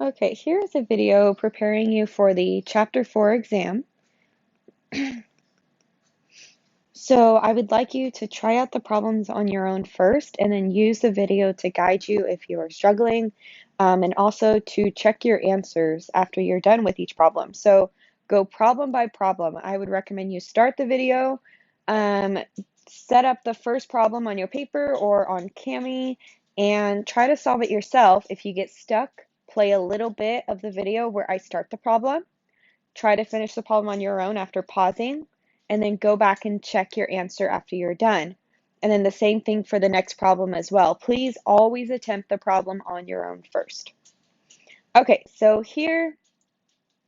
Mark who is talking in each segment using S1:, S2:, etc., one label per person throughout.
S1: Okay, here is a video preparing you for the Chapter 4 exam. So I would like you to try out the problems on your own first and then use the video to guide you if you are struggling, and also to check your answers after you're done with each problem. So go problem by problem. I would recommend you start the video, set up the first problem on your paper or on Kami, and try to solve it yourself. If you get stuck, play a little bit of the video where I start the problem. Try to finish the problem on your own after pausing, and then go back and check your answer after you're done. And then the same thing for the next problem as well. Please always attempt the problem on your own first. Okay, so here,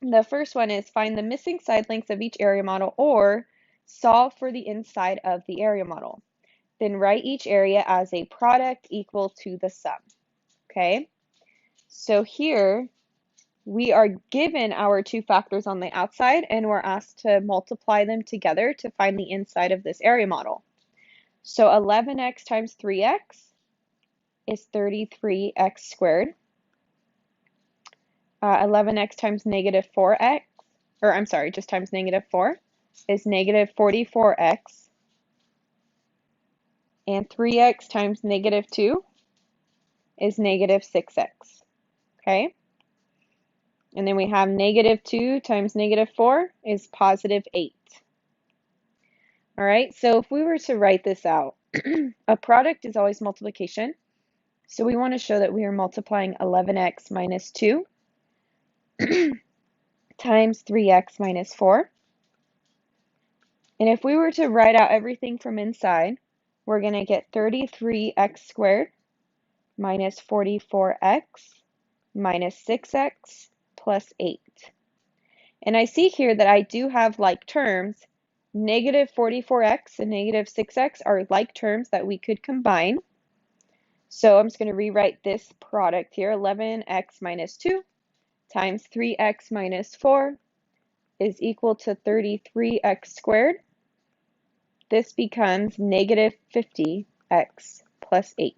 S1: the first one is find the missing side lengths of each area model or solve for the inside of the area model. Then write each area as a product equal to the sum. Okay, so here, we are given our two factors on the outside and we're asked to multiply them together to find the inside of this area model. So 11x times 3x is 33x squared. 11x times negative 4x, or I'm sorry, just times negative 4 is negative 44x. And 3x times negative 2 is negative 6x. Okay? And then we have negative 2 times negative 4 is positive 8. All right, so if we were to write this out, a product is always multiplication. So we want to show that we are multiplying 11x minus 2 times 3x minus 4. And if we were to write out everything from inside, we're going to get 33x squared minus 44x minus 6x plus 8. And I see here that I do have like terms. Negative 44x and negative 6x are like terms that we could combine. So I'm just going to rewrite this product here. 11x minus 2 times 3x minus 4 is equal to 33x squared. This becomes negative 50x plus 8.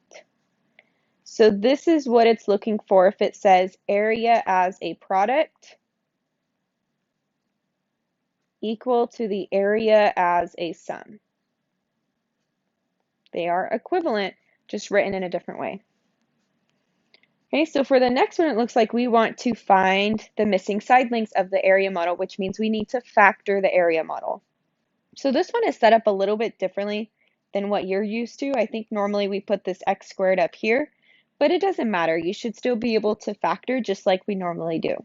S1: So this is what it's looking for if it says area as a product equal to the area as a sum. They are equivalent, just written in a different way. Okay, so for the next one, it looks like we want to find the missing side lengths of the area model, which means we need to factor the area model. So this one is set up a little bit differently than what you're used to. I think normally we put this x squared up here, but it doesn't matter. You should still be able to factor just like we normally do.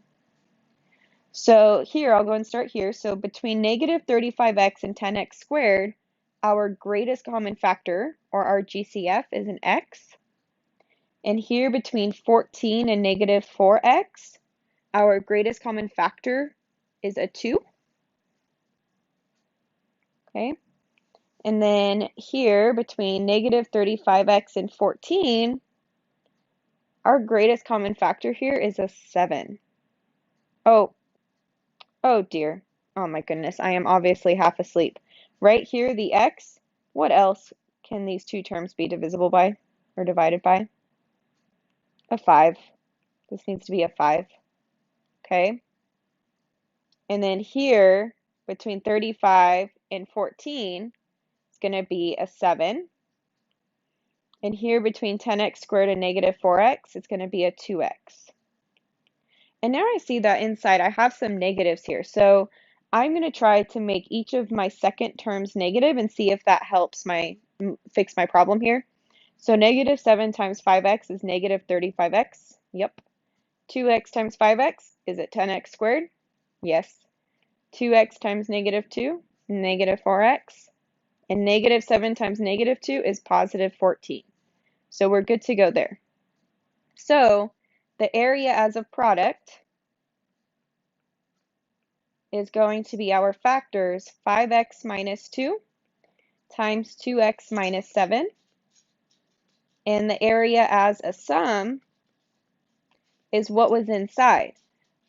S1: So here, I'll go and start here. So between negative 35x and 10x squared, our greatest common factor, or our GCF, is an x. And here between 14 and negative 4x, our greatest common factor is a 2. Okay. And then here between negative 35x and 14, our greatest common factor here is a 7. Oh dear. Oh my goodness, I am obviously half asleep. Right here, the x, what else can these two terms be divisible by or divided by? A 5. This needs to be a 5. Okay. And then here, between 35 and 14, it's going to be a 7. And here between 10x squared and negative 4x, it's going to be a 2x. And now I see that inside I have some negatives here. So I'm going to try to make each of my second terms negative and see if that helps fix my problem here. So negative 7 times 5x is negative 35x. Yep. 2x times 5x, is it 10x squared? Yes. 2x times negative 2, negative 4x. And negative 7 times negative 2 is positive 14. So we're good to go there. So the area as a product is going to be our factors 5x minus 2 times 2x minus 7. And the area as a sum is what was inside.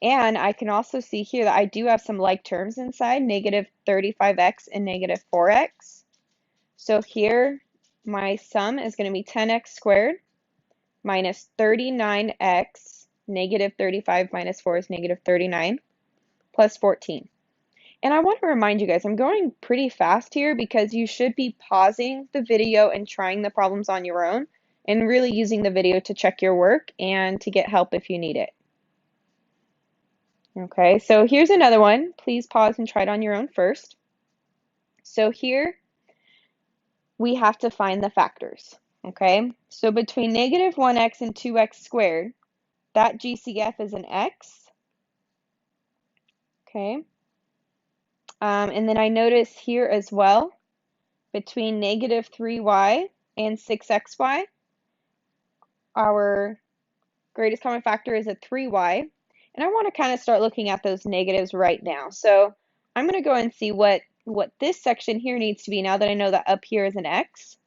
S1: And I can also see here that I do have some like terms inside, negative 35x and negative 4x. So here, my sum is going to be 10x squared minus 39x Negative 35 minus 4 is negative 39 plus 14. And I want to remind you guys, I'm going pretty fast here because you should be pausing the video and trying the problems on your own and really using the video to check your work and to get help if you need it. Okay, so here's another one. Please pause and try it on your own first. So here we have to find the factors. Okay, so between negative 1x and 2x squared, that GCF is an x. Okay, and then I notice here as well, between negative 3y and 6xy, our greatest common factor is a 3y. And I want to kind of start looking at those negatives right now. So I'm going to go and see what this section here needs to be now that I know that up here is an x.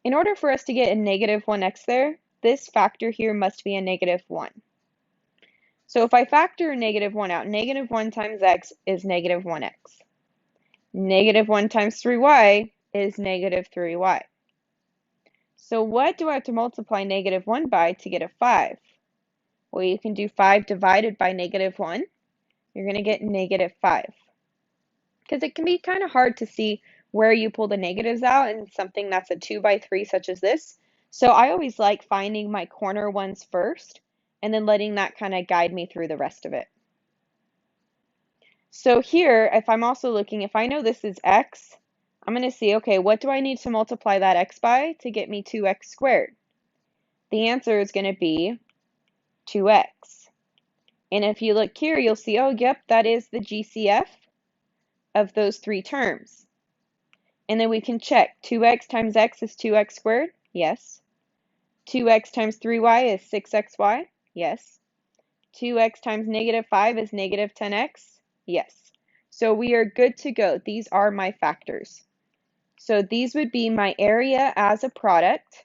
S1: In order for us to get a negative 1x there, this factor here must be a negative 1. So if I factor negative 1 out, negative 1 times x is negative 1x. Negative 1 times 3y is negative 3y. So what do I have to multiply negative 1 by to get a 5? Well, you can do 5 divided by negative 1. You're going to get negative 5. Because it can be kind of hard to see where you pull the negatives out in something that's a 2 by 3 such as this. So I always like finding my corner ones first and then letting that kind of guide me through the rest of it. So here, if I'm also looking, if I know this is x, I'm going to see, okay, what do I need to multiply that x by to get me 2x squared? The answer is going to be 2x. And if you look here, you'll see, oh, yep, that is the GCF of those three terms. And then we can check. 2x times x is 2x squared? Yes. 2x times 3y is 6xy? Yes. 2x times negative 5 is negative 10x? Yes. So we are good to go. These are my factors. So these would be my area as a product.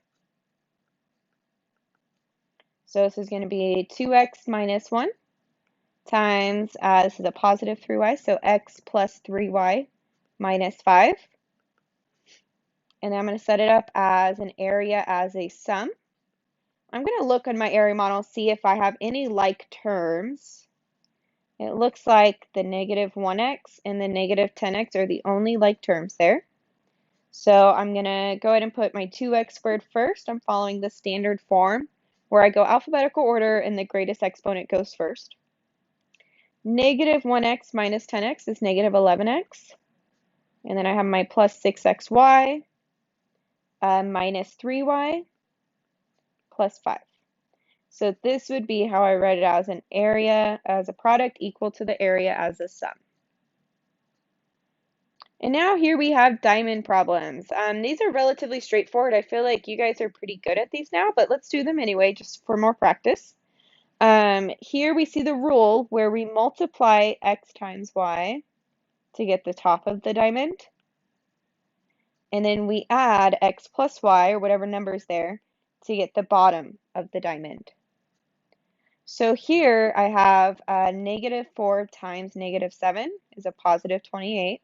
S1: So this is going to be 2x minus 1 times, this is a positive 3y, so x plus 3y minus 5. And then I'm going to set it up as an area as a sum. I'm going to look on my area model, see if I have any like terms. It looks like the negative 1x and the negative 10x are the only like terms there. So I'm going to go ahead and put my 2x squared first. I'm following the standard form where I go alphabetical order and the greatest exponent goes first. Negative 1x minus 10x is negative 11x. And then I have my plus 6xy minus 3y plus 5. So this would be how I write it as an area as a product equal to the area as a sum. And now here we have diamond problems. These are relatively straightforward. I feel like you guys are pretty good at these now, but let's do them anyway just for more practice. Here we see the rule where we multiply x times y to get the top of the diamond. And then we add x plus y, or whatever number is there, to get the bottom of the diamond. So here I have negative 4 times negative 7 is a positive 28.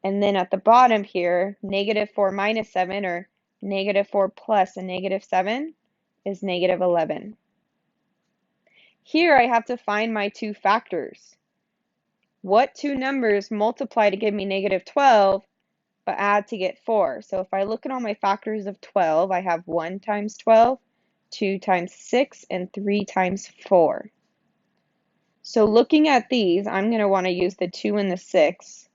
S1: And then at the bottom here, negative 4 minus 7, or negative 4 plus a negative 7, is negative 11. Here I have to find my two factors. What two numbers multiply to give me negative 12, but add to get 4? So if I look at all my factors of 12, I have 1 times 12, 2 times 6, and 3 times 4. So looking at these, I'm going to want to use the 2 and the 6.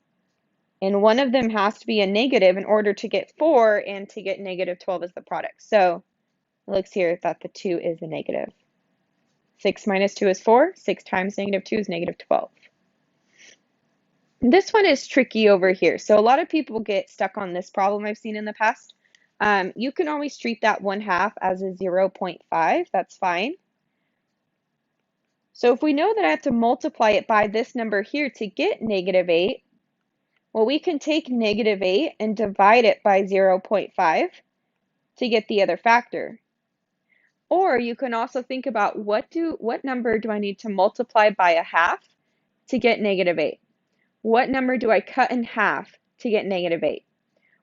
S1: And one of them has to be a negative in order to get 4 and to get negative 12 as the product. So it looks here that the 2 is a negative. 6 minus 2 is 4. 6 times negative 2 is negative 12. This one is tricky over here. So a lot of people get stuck on this problem I've seen in the past. You can always treat that 1/2 as a 0.5. That's fine. So if we know that I have to multiply it by this number here to get negative 8, well, we can take negative 8 and divide it by 0.5 to get the other factor. Or you can also think about what number do I need to multiply by a half to get negative 8? What number do I cut in half to get negative 8?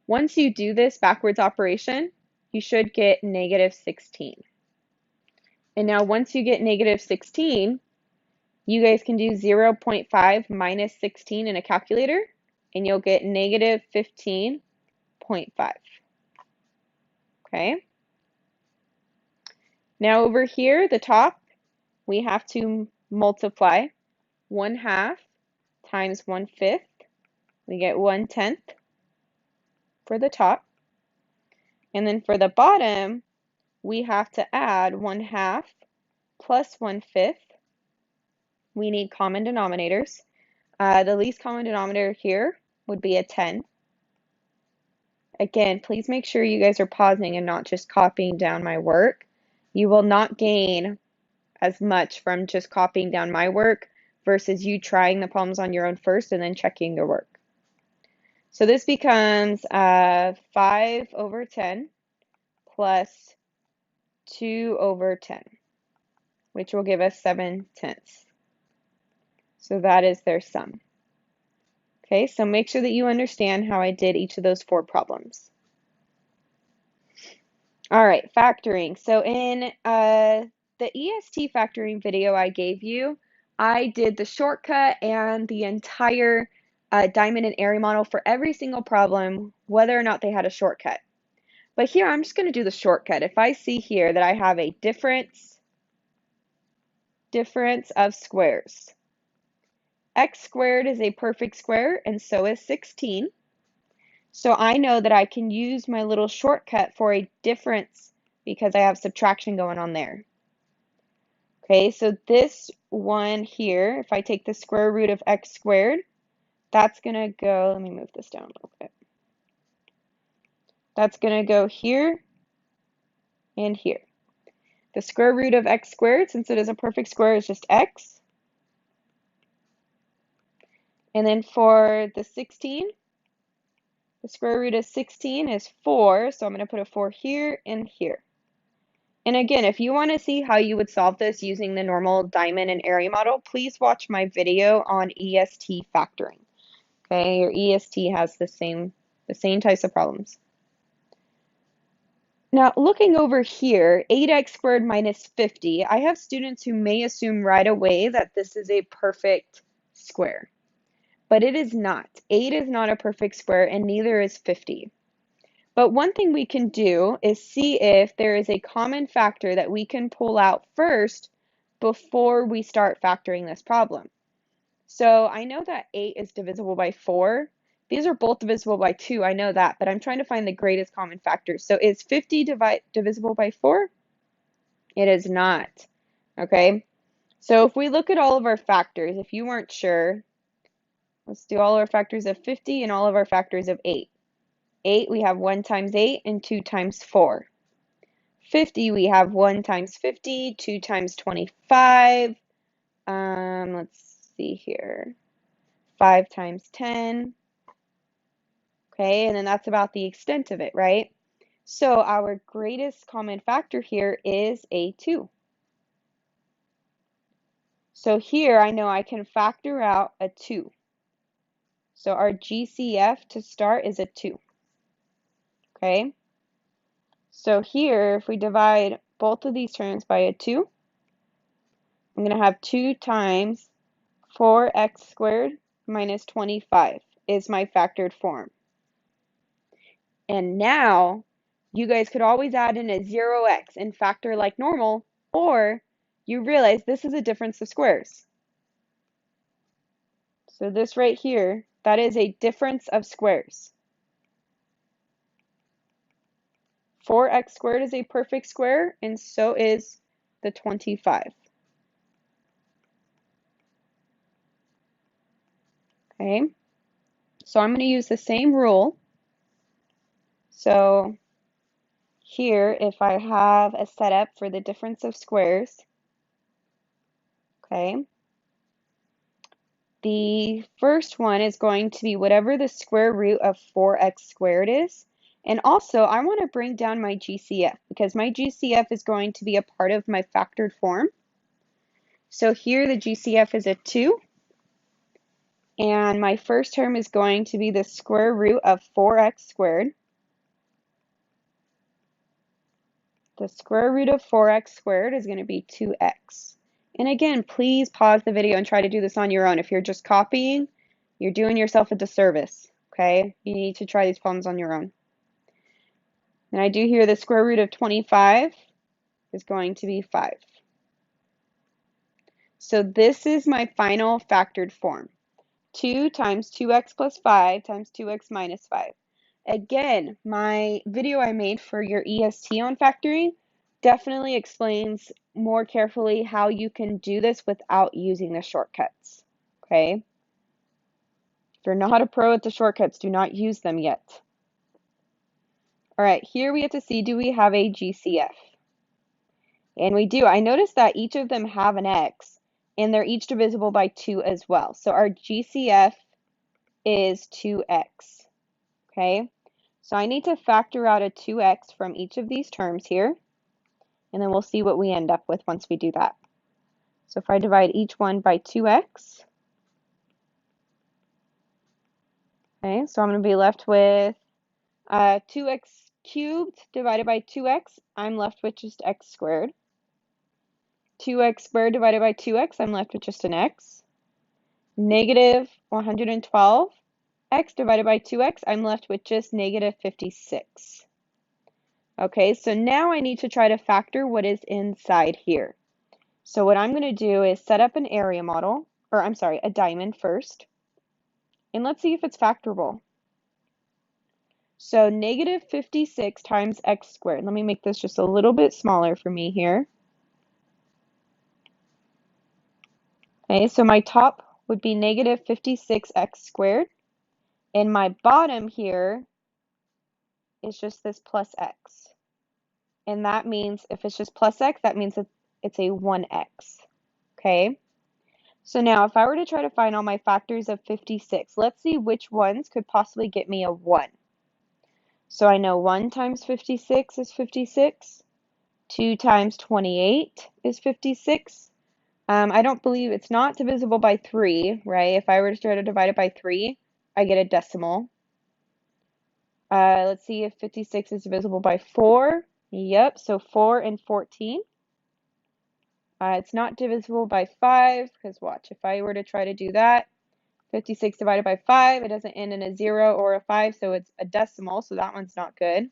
S1: Once you do this backwards operation, you should get negative 16. And now once you get negative 16, you guys can do 0.5 minus 16 in a calculator, and you'll get negative 15.5. Okay? Now over here, the top, we have to multiply 1/2 times 1/5. We get 1/10 for the top. And then for the bottom, we have to add 1/2 plus 1/5. We need common denominators. The least common denominator here would be a 10. Again, please make sure you guys are pausing and not just copying down my work. You will not gain as much from just copying down my work versus you trying the problems on your own first and then checking your work. So this becomes 5/10 plus 2/10, which will give us 7/10. So that is their sum. Okay, so make sure that you understand how I did each of those 4 problems. All right, factoring. So in the EST factoring video I gave you, I did the shortcut and the entire diamond and area model for every single problem, whether or not they had a shortcut. But here, I'm just going to do the shortcut. If I see here that I have a difference of squares, x squared is a perfect square, and so is 16. So I know that I can use my little shortcut for a difference because I have subtraction going on there. Okay, so this one here, if I take the square root of x squared, that's going to go, let me move this down a little bit. That's going to go here and here. The square root of x squared, since it is a perfect square, is just x. And then for the 16, the square root of 16 is 4, so I'm going to put a 4 here and here. And again, if you want to see how you would solve this using the normal diamond and area model, please watch my video on EST factoring. Okay, your EST has the same types of problems. Now, looking over here, 8x squared minus 50, I have students who may assume right away that this is a perfect square. But it is not. 8 is not a perfect square, and neither is 50. But one thing we can do is see if there is a common factor that we can pull out first before we start factoring this problem. So I know that 8 is divisible by 4. These are both divisible by 2, I know that, but I'm trying to find the greatest common factor. So is 50 divisible by 4? It is not. Okay? So if we look at all of our factors, if you weren't sure, let's do all our factors of 50 and all of our factors of 8. 8, we have 1 times 8 and 2 times 4. 50, we have 1 times 50, 2 times 25. Let's see here. 5 times 10. Okay, and then that's about the extent of it, right? So our greatest common factor here is a 2. So here I know I can factor out a 2. So our GCF to start is a 2. Okay? So here, if we divide both of these terms by a 2, I'm going to have 2 times 4x squared minus 25 is my factored form. And now, you guys could always add in a 0x and factor like normal, or you realize this is a difference of squares. So this right here, that is a difference of squares. 4x squared is a perfect square, and so is the 25. Okay, so I'm going to use the same rule. So here, if I have a setup for the difference of squares, okay, the first one is going to be whatever the square root of 4x squared is. And also, I want to bring down my GCF because my GCF is going to be a part of my factored form. So here the GCF is a 2. And my first term is going to be the square root of 4x squared. the square root of 4x squared is going to be 2x. And again, please pause the video and try to do this on your own. If you're just copying, you're doing yourself a disservice, okay? You need to try these problems on your own. And I do hear the square root of 25 is going to be 5. So this is my final factored form. 2 times 2x plus 5 times 2x minus 5. Again, my video I made for your EST on factoring definitely explains more carefully how you can do this without using the shortcuts, okay? If you're not a pro at the shortcuts, do not use them yet. All right, here we have to see, do we have a GCF? And we do. I noticed that each of them have an x, and they're each divisible by 2 as well. So our GCF is 2x, okay? So I need to factor out a 2x from each of these terms here, and then we'll see what we end up with once we do that. So if I divide each one by 2x, okay, so I'm going to be left with 2x cubed divided by 2x, I'm left with just x squared. 2x squared divided by 2x, I'm left with just an x. Negative 112, x divided by 2x, I'm left with just negative 56. Okay, so now I need to try to factor what is inside here. So what I'm going to do is set up an area model, or I'm sorry, a diamond first. And let's see if it's factorable. So negative 56 times x squared. Let me make this just a little bit smaller for me here. Okay, so my top would be negative 56x squared. And my bottom here is just this plus x. And that means if it's just plus x, that means it's a 1x. Okay? So now if I were to try to find all my factors of 56, let's see which ones could possibly get me a 1. So I know 1 times 56 is 56. 2 times 28 is 56. I don't believe it's not divisible by 3, right? If I were to try to divide it by 3, I get a decimal. Let's see if 56 is divisible by 4. Yep, so 4 and 14. It's not divisible by 5, because watch, if I were to try to do that, 56 divided by 5, it doesn't end in a 0 or a 5, so it's a decimal, so that one's not good.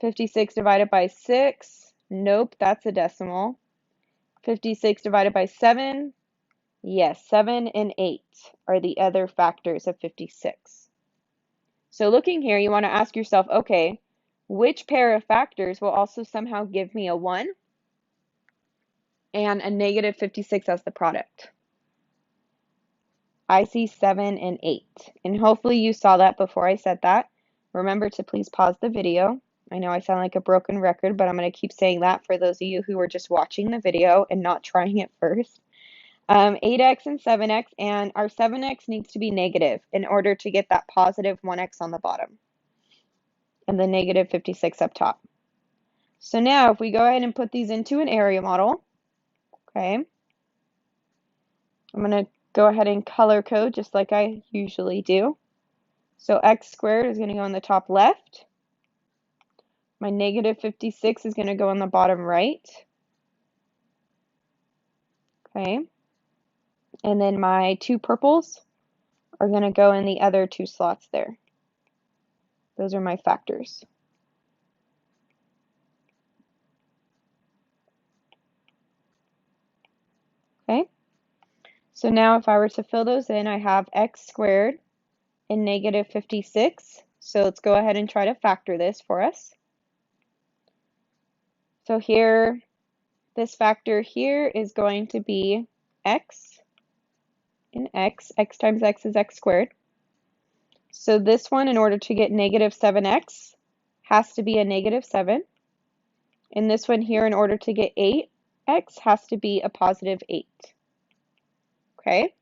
S1: 56 divided by 6, nope, that's a decimal. 56 divided by 7, yes, 7 and 8 are the other factors of 56. So looking here, you want to ask yourself, okay, which pair of factors will also somehow give me a 1 and a negative 56 as the product? I see 7 and 8, and hopefully you saw that before I said that. Remember to please pause the video. I know I sound like a broken record, but I'm going to keep saying that for those of you who are just watching the video and not trying it first. 8x and 7x, and our 7x needs to be negative in order to get that positive 1x on the bottom and the negative 56 up top. So now if we go ahead and put these into an area model, okay, I'm going to go ahead and color code just like I usually do. So x squared is going to go on the top left. My negative 56 is going to go on the bottom right. Okay. And then my two purples are going to go in the other two slots there. Those are my factors. Okay. So now if I were to fill those in, I have x squared and negative 56. So let's go ahead and try to factor this for us. So here, this factor here is going to be x and x. X times x is x squared. So this one, in order to get negative 7x, has to be a negative 7. And this one here, in order to get 8x, has to be a positive 8. Okay?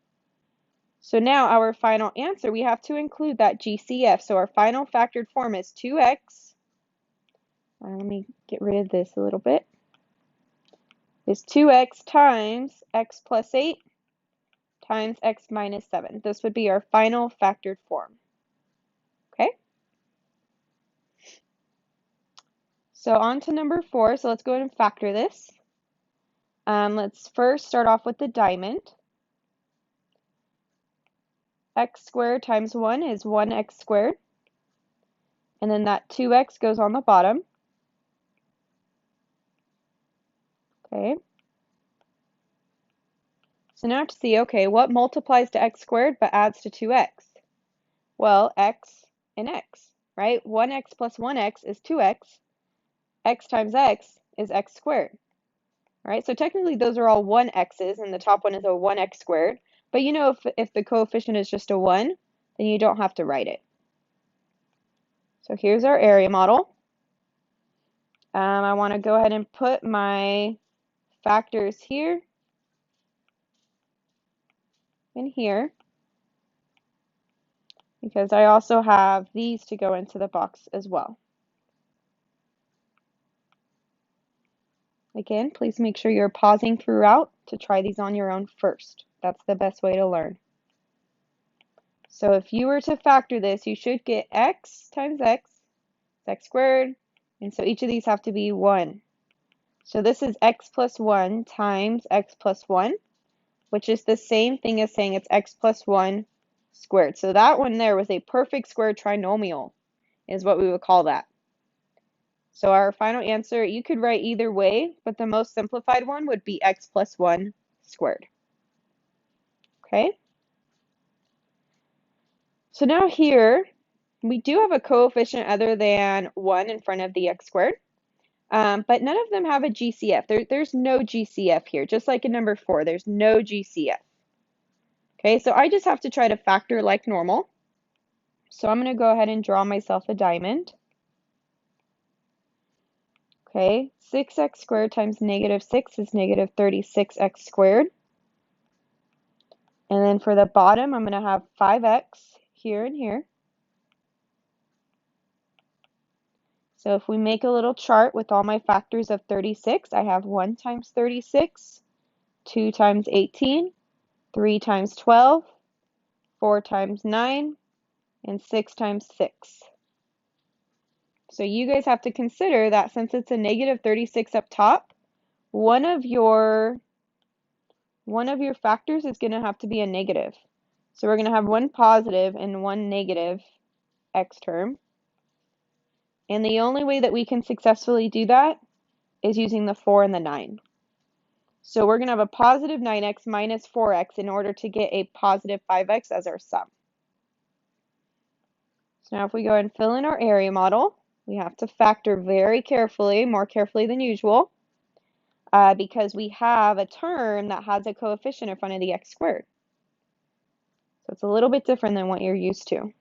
S1: So now our final answer, we have to include that GCF. So our final factored form is 2x. Let me get rid of this a little bit. Is 2x times x plus 8 times x minus 7. This would be our final factored form. Okay? So on to number 4. So let's go ahead and factor this. Let's first start off with the diamond. X squared times 1 is 1x squared. And then that 2x goes on the bottom. Okay. So now to see, okay, what multiplies to x squared but adds to 2x? Well, x and x, right? 1x plus 1x is 2x. X times x is x squared, right? So technically those are all 1x's, and the top one is a 1x squared. But you know, if the coefficient is just a 1, then you don't have to write it. So here's our area model. I want to go ahead and put my factors here and here, because I also have these to go into the box as well. Again, please make sure you're pausing throughout to try these on your own first. That's the best way to learn. So if you were to factor this, you should get x times x, x squared, and so each of these have to be 1. So this is x plus 1 times x plus 1, which is the same thing as saying it's x plus 1 squared. So that one there was a perfect square trinomial, is what we would call that. So our final answer, you could write either way, but the most simplified one would be x plus 1 squared. Okay? So now here, we do have a coefficient other than 1 in front of the x squared, but none of them have a GCF. There's no GCF here, just like in number 4, there's no GCF. Okay, so I just have to try to factor like normal. So I'm going to go ahead and draw myself a diamond. Okay, 6x squared times negative 6 is negative 36x squared. And then for the bottom, I'm going to have 5x here and here. So if we make a little chart with all my factors of 36, I have 1 times 36, 2 times 18, 3 times 12, 4 times 9, and 6 times 6. So you guys have to consider that since it's a negative 36 up top, one of your factors is going to have to be a negative. So we're going to have one positive and one negative x term. And the only way that we can successfully do that is using the 4 and the 9. So we're going to have a positive 9x minus 4x in order to get a positive 5x as our sum. So now if we go and fill in our area model, we have to factor very carefully, more carefully than usual, because we have a term that has a coefficient in front of the x squared. So it's a little bit different than what you're used to.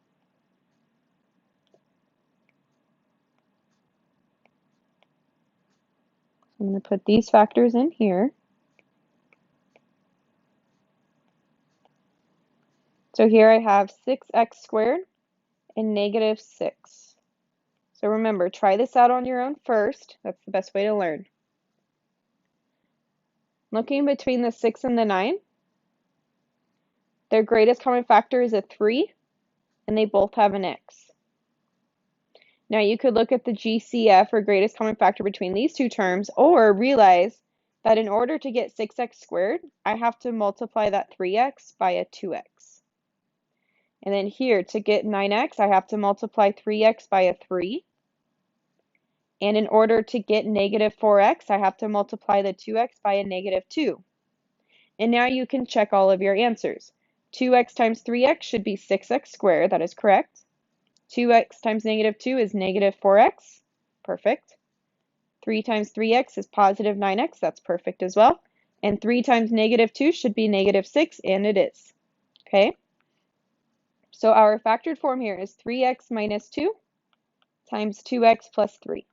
S1: I'm going to put these factors in here. So here I have 6x squared and negative 6. So remember, try this out on your own first. That's the best way to learn. Looking between the 6 and the 9, their greatest common factor is a 3, and they both have an x. Now you could look at the GCF, or greatest common factor between these two terms, or realize that in order to get 6x squared, I have to multiply that 3x by a 2x. And then here, to get 9x, I have to multiply 3x by a 3. And in order to get negative 4x, I have to multiply the 2x by a negative 2. And now you can check all of your answers. 2x times 3x should be 6x squared. That is correct. 2x times negative 2 is negative 4x. Perfect. 3 times 3x is positive 9x. That's perfect as well. And 3 times negative 2 should be negative 6, and it is. Okay? So our factored form here is 3x minus 2 times 2x plus 3.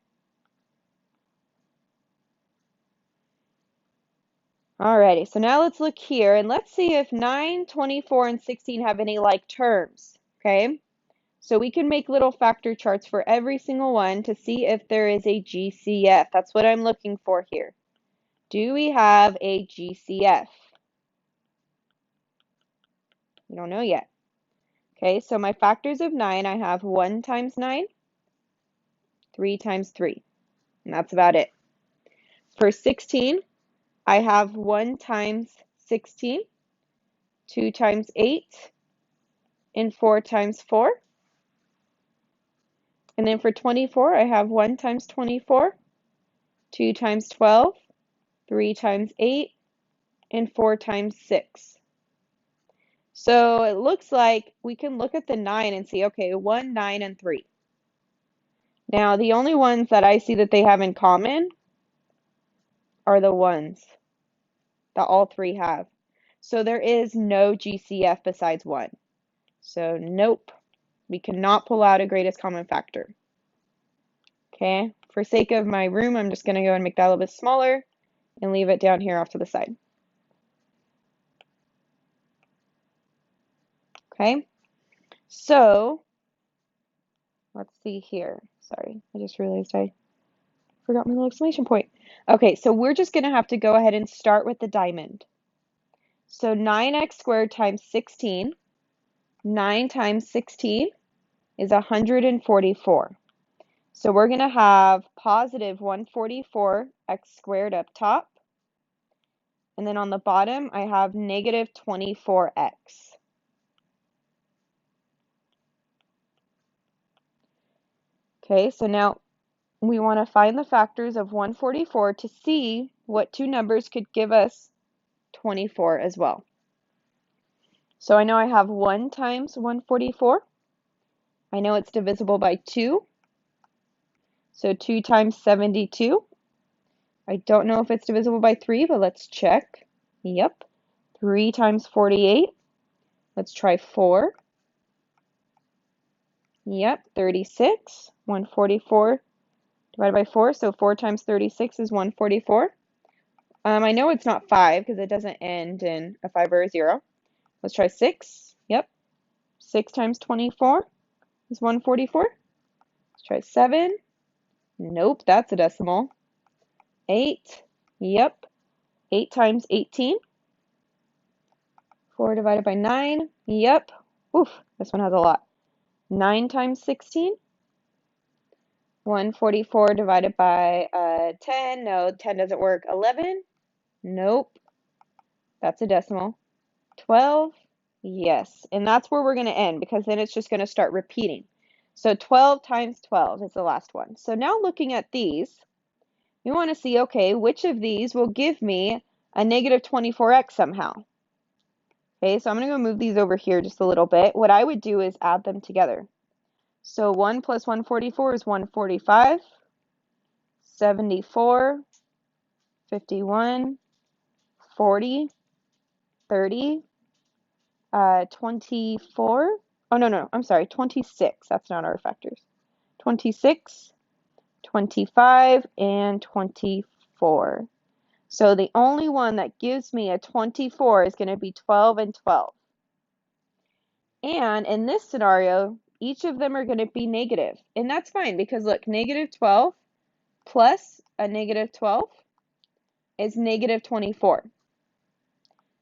S1: Alrighty, so now let's look here and let's see if 9, 24, and 16 have any like terms, okay? So we can make little factor charts for every single one to see if there is a GCF. That's what I'm looking for here. Do we have a GCF? We don't know yet. Okay, so my factors of 9, I have 1 times 9, 3 times 3. and that's about it. For 16, I have 1 times 16, 2 times 8, and 4 times 4. And then for 24, I have 1 times 24, 2 times 12, 3 times 8, and 4 times 6. So it looks like we can look at the 9 and see, okay, 1, 9, and 3. Now, the only ones that I see that they have in common are the ones that all three have. So there is no GCF besides 1. So nope, we cannot pull out a greatest common factor. Okay, for sake of my room, I'm just going to go and make that a little bit smaller and leave it down here off to the side. Okay, so let's see here. Sorry, I just realized I forgot my little exclamation point. Okay, so we're just going to have to go ahead and start with the diamond. So 9x squared times 16, 9 times 16 is 144. So we're going to have positive 144x squared up top. And then on the bottom, I have negative 24x. Okay, so now we want to find the factors of 144 to see what two numbers could give us 24 as well. So I know I have 1 times 144. I know it's divisible by 2. So 2 times 72. I don't know if it's divisible by 3, but let's check. Yep. 3 times 48. Let's try 4. Yep, 36. 144 divided by 4. So 4 times 36 is 144. I know it's not 5 because it doesn't end in a 5 or a 0. Let's try 6. Yep. 6 times 24 is 144. Let's try 7. Nope, that's a decimal. 8. Yep. 8 times 18. 4 divided by 9. Yep. Oof, this one has a lot. 9 times 16. 144 divided by 10. No, 10 doesn't work. 11. Nope. That's a decimal. 12. Yes. And that's where we're going to end because then it's just going to start repeating. So 12 times 12 is the last one. So now looking at these, we want to see, okay, which of these will give me a negative 24x somehow? Okay, so I'm going to go move these over here just a little bit. What I would do is add them together. So 1 plus 144 is 145, 74, 51, 40, 30, 24. Oh, no, I'm sorry, 26. That's not our factors. 26, 25, and 24. So the only one that gives me a 24 is going to be 12 and 12. And in this scenario, each of them are going to be negative. And that's fine because look, negative 12 plus a negative 12 is negative 24.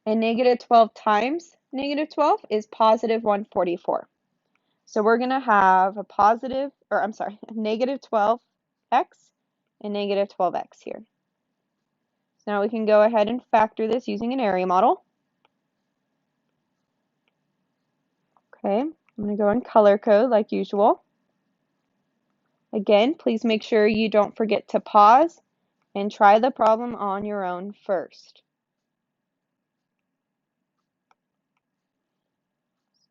S1: And negative 12 times negative 12 is positive 144. So we're going to have a negative 12x and negative 12x here. So now we can go ahead and factor this using an area model. Okay, I'm going to go in color code like usual. Again, please make sure you don't forget to pause and try the problem on your own first.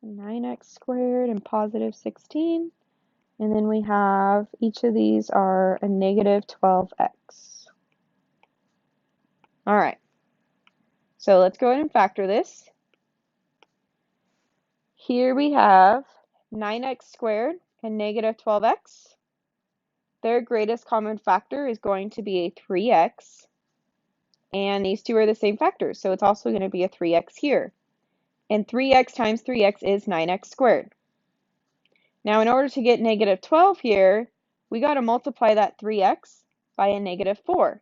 S1: So 9x squared and positive 16. And then we have each of these are a negative 12x. All right. So let's go ahead and factor this. Here we have 9x squared and negative 12x. Their greatest common factor is going to be a 3x. And these two are the same factors, so it's also going to be a 3x here. And 3x times 3x is 9x squared. Now, in order to get negative 12 here, we got to multiply that 3x by a negative 4.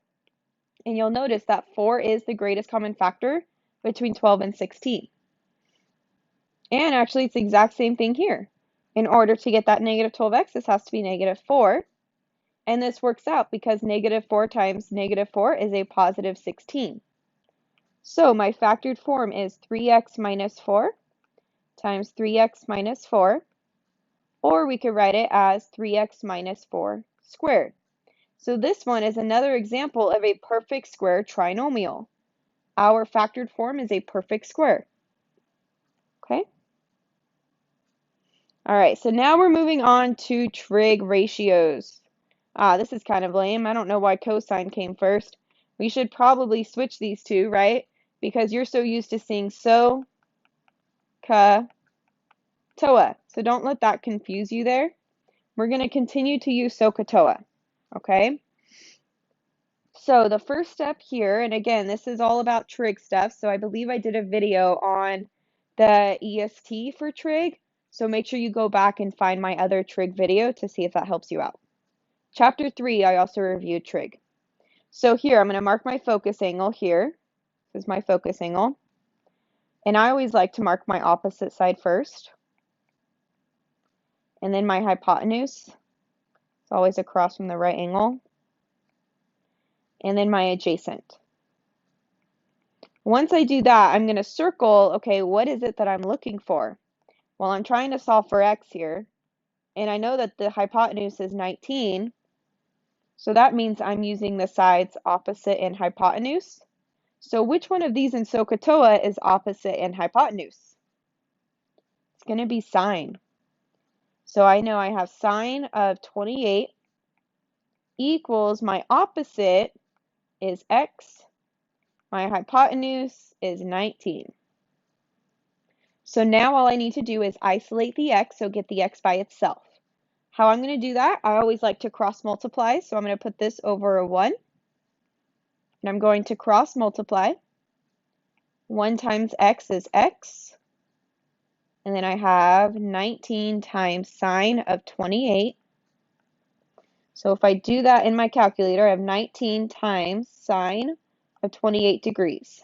S1: And you'll notice that 4 is the greatest common factor between 12 and 16. And actually, it's the exact same thing here. In order to get that negative 12x, this has to be negative 4. And this works out because -4 times -4 is a positive 16. So my factored form is 3x minus 4 times 3x minus 4, or we could write it as 3x minus 4 squared. So this one is another example of a perfect square trinomial. Our factored form is a perfect square. Okay? All right, so now we're moving on to trig ratios. This is kind of lame. I don't know why cosine came first. We should probably switch these two, right? Because you're so used to seeing so, ca, toa. So don't let that confuse you there. We're going to continue to use SOHCAHTOA, okay? So the first step here, and again, this is all about trig stuff, so I believe I did a video on the EST for trig, so make sure you go back and find my other trig video to see if that helps you out. Chapter 3, I also reviewed trig. So here, I'm going to mark my focus angle here. This is my focus angle. And I always like to mark my opposite side first. And then my hypotenuse. It's always across from the right angle. And then my adjacent. Once I do that, I'm going to circle, okay, what is it that I'm looking for? Well, I'm trying to solve for x here. And I know that the hypotenuse is 19. So that means I'm using the sides opposite and hypotenuse. So which one of these in SOHCAHTOA is opposite and hypotenuse? It's going to be sine. So I know I have sine of 28 equals my opposite is x. My hypotenuse is 19. So now all I need to do is isolate the x, so get the x by itself. How I'm going to do that, I always like to cross multiply, so I'm going to put this over a 1. And I'm going to cross multiply. 1 times x is x. And then I have 19 times sine of 28. So if I do that in my calculator, I have 19 times sine of 28 degrees.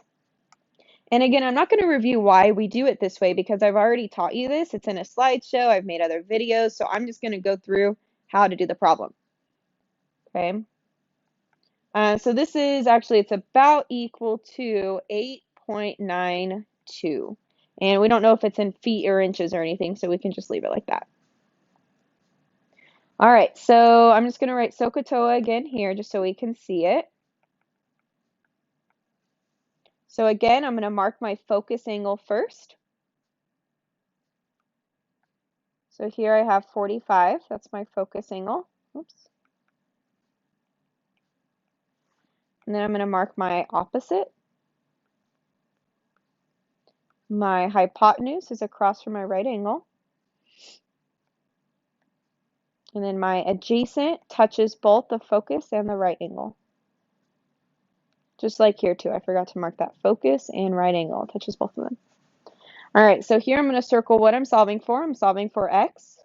S1: And again, I'm not going to review why we do it this way because I've already taught you this. It's in a slideshow. I've made other videos. So I'm just going to go through how to do the problem. Okay. So this is actually, it's about equal to 8.92. And we don't know if it's in feet or inches or anything, so we can just leave it like that. All right, so I'm just going to write SOHCAHTOA again here just so we can see it. So again, I'm going to mark my focus angle first. So here I have 45. That's my focus angle. Oops. And then I'm going to mark my opposite. My hypotenuse is across from my right angle. And then my adjacent touches both the focus and the right angle. Just like here too, I forgot to mark that focus and right angle. It touches both of them. All right, so here I'm going to circle what I'm solving for. I'm solving for x.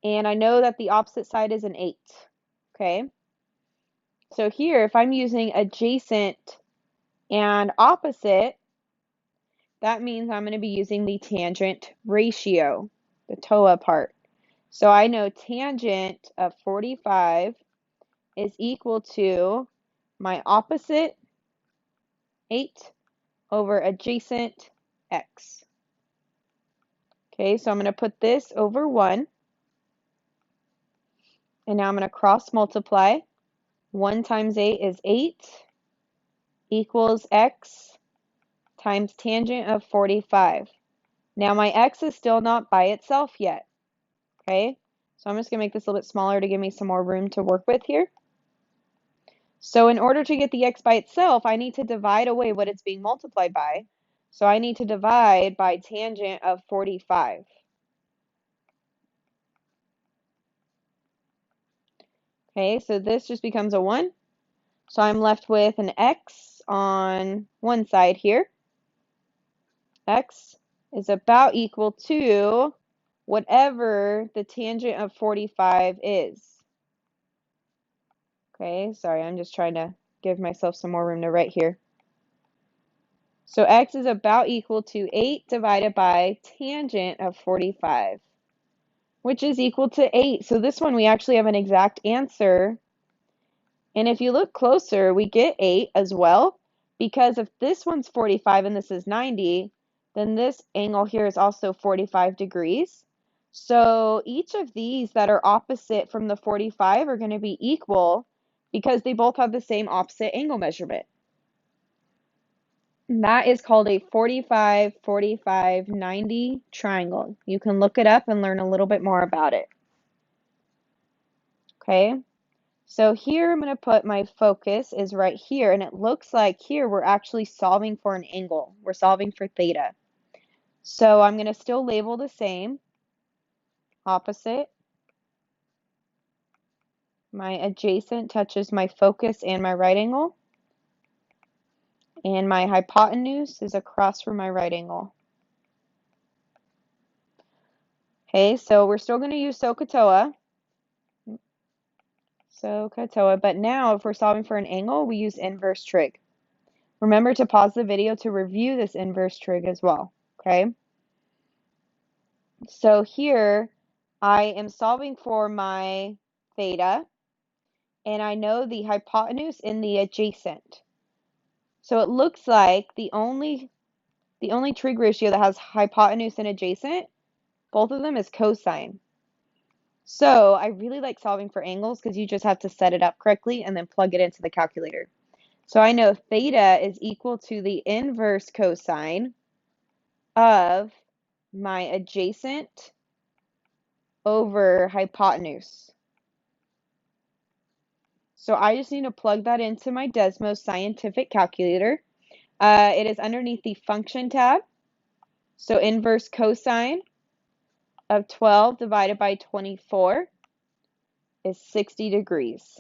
S1: And I know that the opposite side is an 8. Okay. So here, if I'm using adjacent and opposite, that means I'm going to be using the tangent ratio, the TOA part. So I know tangent of 45 is equal to my opposite 8 over adjacent x. Okay, so I'm going to put this over 1. And now I'm going to cross multiply. 1 times 8 is 8 equals x times tangent of 45. Now my x is still not by itself yet. Okay, so I'm just going to make this a little bit smaller to give me some more room to work with here. So in order to get the x by itself, I need to divide away what it's being multiplied by. So I need to divide by tangent of 45. Okay, so this just becomes a 1. So I'm left with an x on one side here. X is about equal to whatever the tangent of 45 is. Okay, sorry, I'm just trying to give myself some more room to write here. So x is about equal to 8 divided by tangent of 45. which is equal to 8. So this one we actually have an exact answer. And if you look closer, we get 8 as well, because if this one's 45 and this is 90, then this angle here is also 45 degrees. So each of these that are opposite from the 45 are going to be equal because they both have the same opposite angle measurement. And that is called a 45, 45, 90 triangle. You can look it up and learn a little bit more about it. Okay? So here I'm going to put my focus is right here, and it looks like here we're actually solving for an angle. We're solving for theta. So I'm going to still label the same, opposite. My adjacent touches my focus and my right angle, and my hypotenuse is across from my right angle. Okay, so we're still going to use SOHCAHTOA. SOHCAHTOA, but now if we're solving for an angle, we use inverse trig. Remember to pause the video to review this inverse trig as well, okay? So here I am solving for my theta, and I know the hypotenuse and the adjacent. So it looks like the only trig ratio that has hypotenuse and adjacent, both of them is cosine. So I really like solving for angles because you just have to set it up correctly and then plug it into the calculator. So I know theta is equal to the inverse cosine of my adjacent over hypotenuse. So I just need to plug that into my Desmos scientific calculator. It is underneath the function tab. So inverse cosine of 12 divided by 24 is 60 degrees.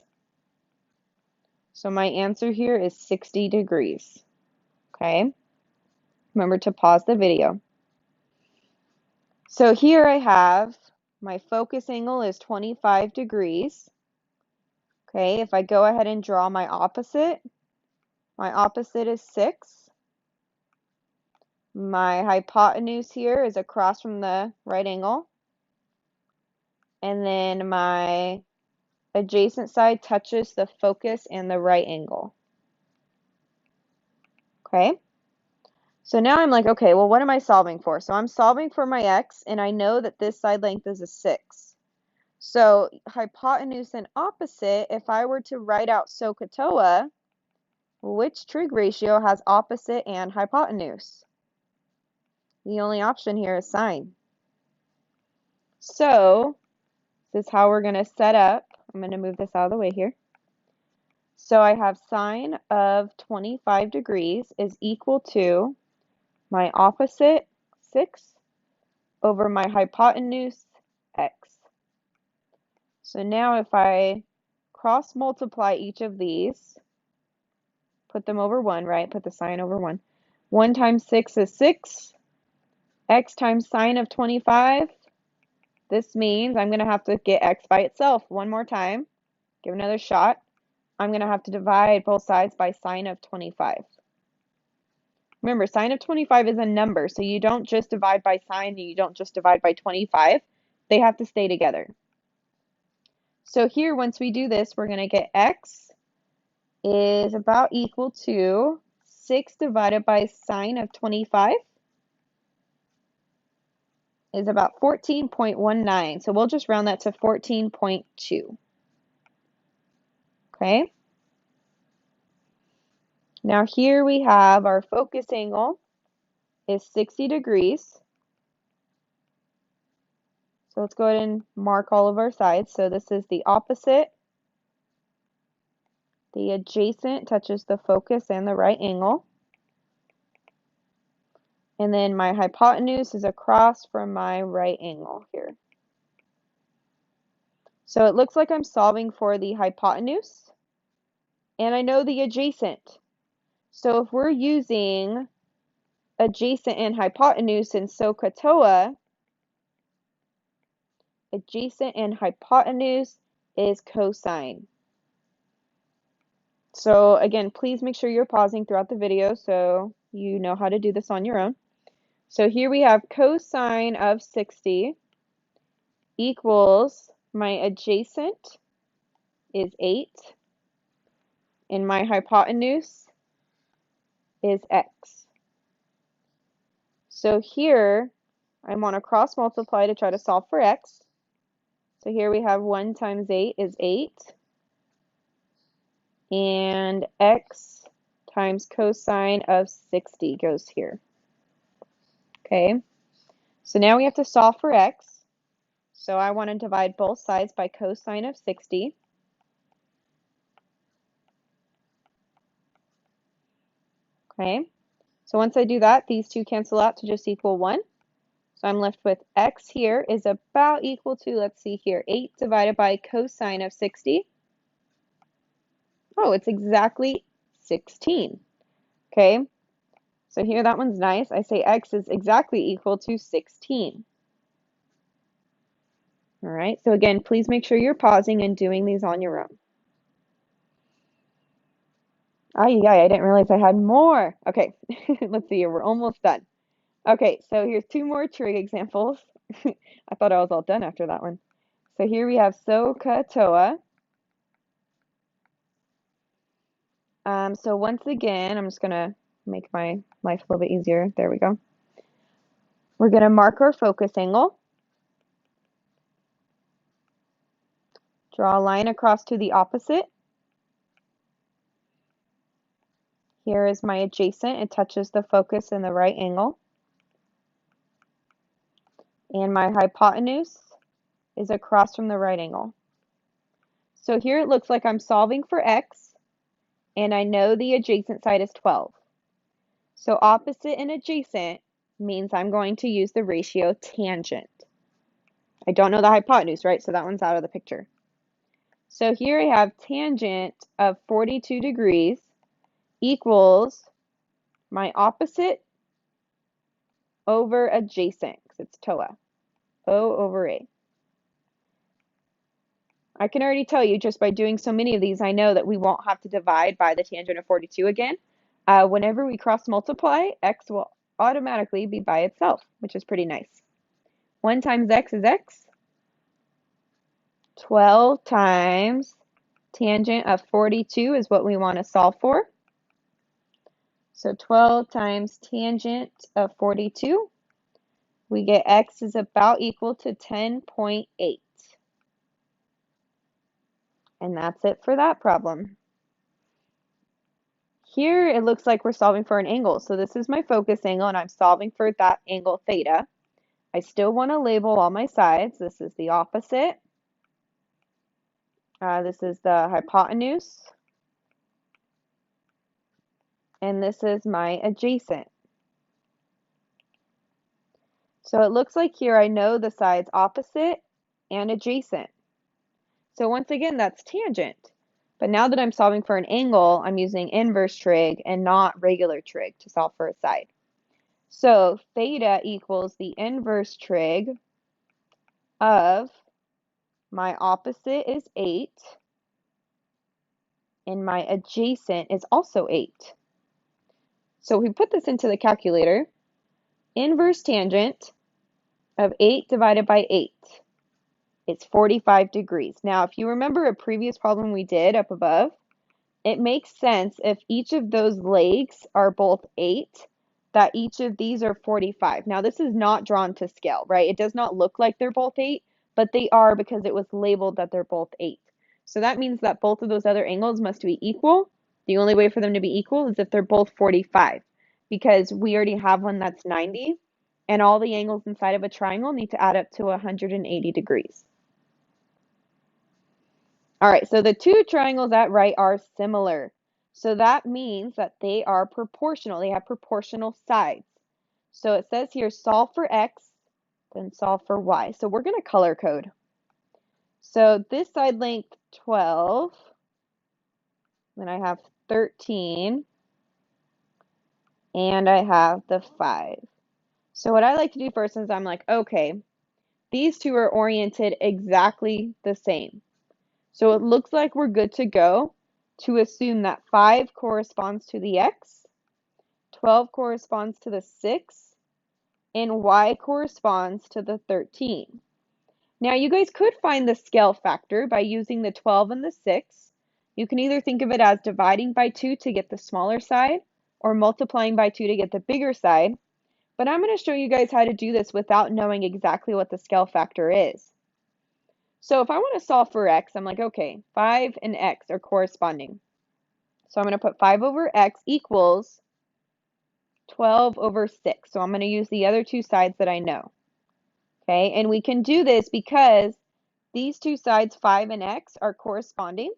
S1: So my answer here is 60 degrees. Okay? Remember to pause the video. So here I have my focus angle is 25 degrees. Okay, if I go ahead and draw my opposite is 6. My hypotenuse here is across from the right angle. And then my adjacent side touches the focus and the right angle. Okay? So now I'm like, okay, well, what am I solving for? So I'm solving for my x, and I know that this side length is a 6. So hypotenuse and opposite, if I were to write out SOHCAHTOA, which trig ratio has opposite and hypotenuse? The only option here is sine. So this is how we're going to set up. I'm going to move this out of the way here. So I have sine of 25 degrees is equal to my opposite, 6, over my hypotenuse, x. So now if I cross multiply each of these, put them over 1, right? Put the sine over 1. 1 times 6 is 6. X times sine of 25. This means I'm going to have to get x by itself one more time. Give another shot. I'm going to have to divide both sides by sine of 25. Remember, sine of 25 is a number, so you don't just divide by sine and you don't just divide by 25. They have to stay together. So here, once we do this, we're going to get x is about equal to 6 divided by sine of 25 is about 14.19. So we'll just round that to 14.2. Okay? Now here we have our focus angle is 60 degrees. So let's go ahead and mark all of our sides. So this is the opposite. The adjacent touches the focus and the right angle. And then my hypotenuse is across from my right angle here. So it looks like I'm solving for the hypotenuse. And I know the adjacent. So if we're using adjacent and hypotenuse in SOHCAHTOA, adjacent and hypotenuse is cosine. So again, please make sure you're pausing throughout the video so you know how to do this on your own. So here we have cosine of 60 equals my adjacent is 8, and my hypotenuse is x. So here, I want to cross multiply to try to solve for x. So here we have 1 times 8 is 8, and x times cosine of 60 goes here. Okay, so now we have to solve for x. So I want to divide both sides by cosine of 60. Okay, so once I do that, these two cancel out to just equal 1. So I'm left with x here is about equal to, let's see here, 8 divided by cosine of 60. Oh, it's exactly 16. Okay, so here that one's nice. I say x is exactly equal to 16. All right, so again, please make sure you're pausing and doing these on your own. Oh, yeah, I didn't realize I had more. Okay, let's see here. We're almost done. Okay, so here's 2 more trig examples. I thought I was all done after that one. So here we have SOHCAHTOA. So once again, I'm just going to make my life a little bit easier. There we go. We're going to mark our focus angle. Draw a line across to the opposite. Here is my adjacent. It touches the focus in the right angle. And my hypotenuse is across from the right angle. So here it looks like I'm solving for x, and I know the adjacent side is 12. So opposite and adjacent means I'm going to use the ratio tangent. I don't know the hypotenuse, right? So that one's out of the picture. So here I have tangent of 42 degrees equals my opposite over adjacent, because it's TOA, O over A. I can already tell you just by doing so many of these, I know that we won't have to divide by the tangent of 42 again. Whenever we cross multiply, x will automatically be by itself, which is pretty nice. 1 times x is x. 12 times tangent of 42 is what we want to solve for. So 12 times tangent of 42, we get x is about equal to 10.8. And that's it for that problem. Here it looks like we're solving for an angle. So this is my focus angle, and I'm solving for that angle theta. I still want to label all my sides. This is the opposite. This is the hypotenuse. And this is my adjacent. So it looks like here I know the sides opposite and adjacent. So once again, that's tangent. But now that I'm solving for an angle, I'm using inverse trig and not regular trig to solve for a side. So theta equals the inverse trig of my opposite is 8, and my adjacent is also 8. So if we put this into the calculator, inverse tangent of 8 divided by 8, it's 45 degrees. Now, if you remember a previous problem we did up above, it makes sense if each of those legs are both 8, that each of these are 45. Now, this is not drawn to scale, right? It does not look like they're both 8, but they are because it was labeled that they're both 8. So that means that both of those other angles must be equal. The only way for them to be equal is if they're both 45, because we already have one that's 90, and all the angles inside of a triangle need to add up to 180 degrees. All right, so the two triangles at right are similar. So that means that they are proportional. They have proportional sides. So it says here, solve for x, then solve for y. So we're going to color code. So this side length 12, then I have 13, and I have the 5. So what I like to do first is I'm like, okay, these two are oriented exactly the same. So it looks like we're good to go to assume that 5 corresponds to the x, 12 corresponds to the 6, and y corresponds to the 13. Now you guys could find the scale factor by using the 12 and the 6. You can either think of it as dividing by 2 to get the smaller side or multiplying by 2 to get the bigger side. But I'm going to show you guys how to do this without knowing exactly what the scale factor is. So if I want to solve for x, I'm like, okay, 5 and x are corresponding. So I'm going to put 5 over x equals 12 over 6. So I'm going to use the other two sides that I know. Okay, and we can do this because these two sides, 5 and x, are corresponding.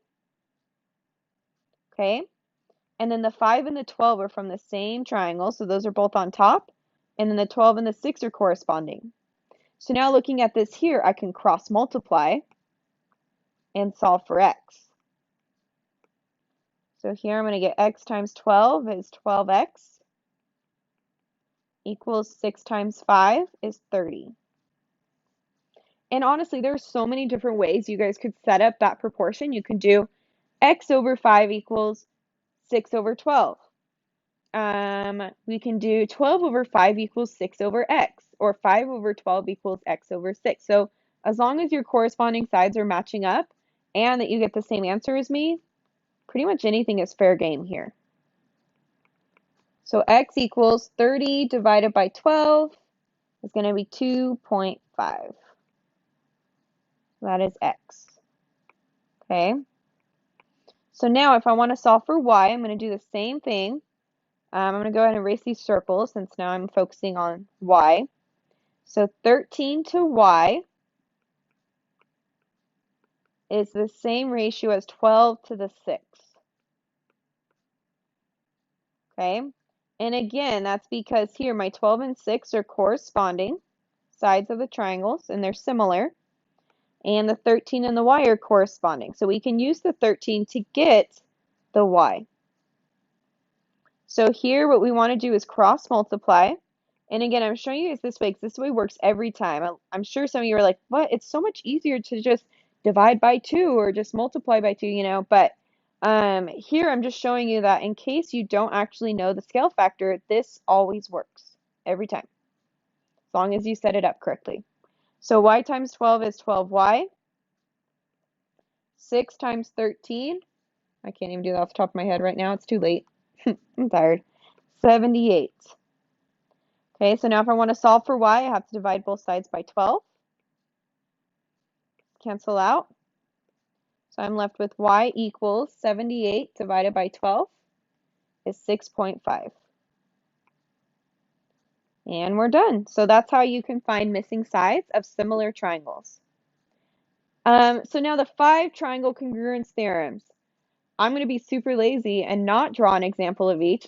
S1: Okay, and then the 5 and the 12 are from the same triangle, so those are both on top. And then the 12 and the 6 are corresponding. So now looking at this here, I can cross multiply and solve for x. So here I'm going to get x times 12 is 12x equals 6 times 5 is 30. And honestly, there's so many different ways you guys could set up that proportion. You can do x over 5 equals 6 over 12. We can do 12 over 5 equals 6 over x, or 5 over 12 equals x over 6. So as long as your corresponding sides are matching up and that you get the same answer as me, pretty much anything is fair game here. So x equals 30 divided by 12 is going to be 2.5. That is x. Okay. So now if I want to solve for y, I'm going to do the same thing. I'm going to go ahead and erase these circles since now I'm focusing on y. So 13 to y is the same ratio as 12 to the 6. Okay? And again, that's because here my 12 and 6 are corresponding sides of the triangles, and they're similar. And the 13 and the y are corresponding. So we can use the 13 to get the y. So here what we want to do is cross multiply. And again, I'm showing you guys this way because this way works every time. I'm sure some of you are like, what? It's so much easier to just divide by 2 or just multiply by 2, you know. But here I'm just showing you that in case you don't actually know the scale factor, this always works every time, as long as you set it up correctly. So y times 12 is 12y. 6 times 13. I can't even do that off the top of my head right now. It's too late. I'm tired. 78. Okay, so now if I want to solve for y, I have to divide both sides by 12. Cancel out. So I'm left with y equals 78 divided by 12 is 6.5. And we're done. So that's how you can find missing sides of similar triangles. So now the 5 triangle congruence theorems. I'm going to be super lazy and not draw an example of each.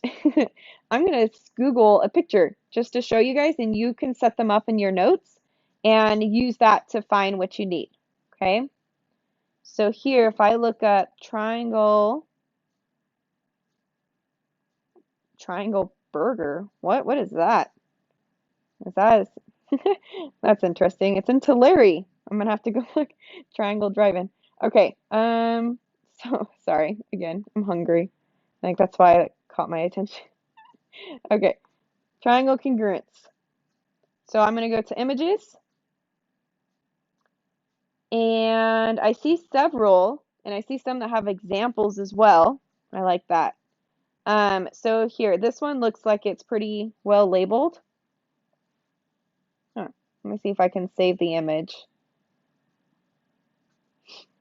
S1: I'm going to Google a picture just to show you guys, and you can set them up in your notes and use that to find what you need. Okay? So here, if I look up triangle burger, what is that? That's interesting. It's in Tulare. I'm gonna have to go look. Triangle drive-in. Okay. So sorry again. I'm hungry. I think that's why it caught my attention. Okay. Triangle congruence. So I'm gonna go to images, and I see several, and I see some that have examples as well. I like that. So here, this one looks like it's pretty well labeled. Huh. Let me see if I can save the image.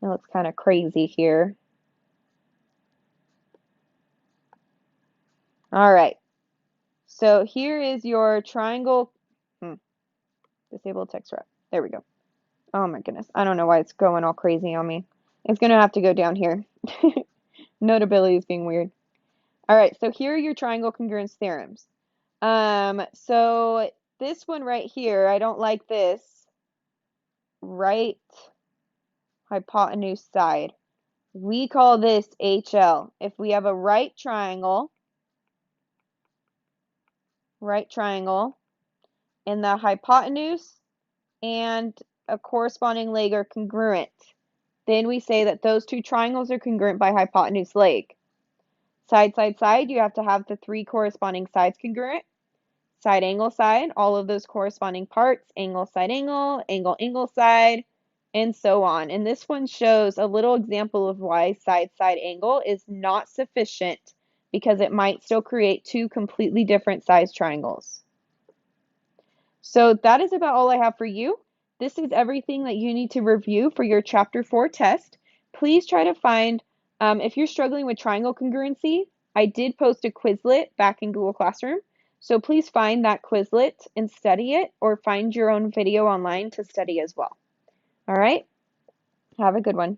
S1: It looks kind of crazy here. All right. So here is your triangle. Disable text wrap. There we go. Oh my goodness. I don't know why it's going all crazy on me. It's going to have to go down here. Notability is being weird. All right. So here are your triangle congruence theorems. So this one right here, I don't like this. Right hypotenuse side. We call this HL. If we have a right triangle, and the hypotenuse and a corresponding leg are congruent, then we say that those two triangles are congruent by hypotenuse leg. Side, side, side, you have to have the 3 corresponding sides congruent. Side, angle, side, all of those corresponding parts, angle, side, angle, angle, angle, side, and so on. And this one shows a little example of why side-side angle is not sufficient because it might still create two completely different size triangles. So that is about all I have for you. This is everything that you need to review for your Chapter 4 test. Please try to find, if you're struggling with triangle congruency, I did post a Quizlet back in Google Classroom. So please find that Quizlet and study it, or find your own video online to study as well. All right, have a good one.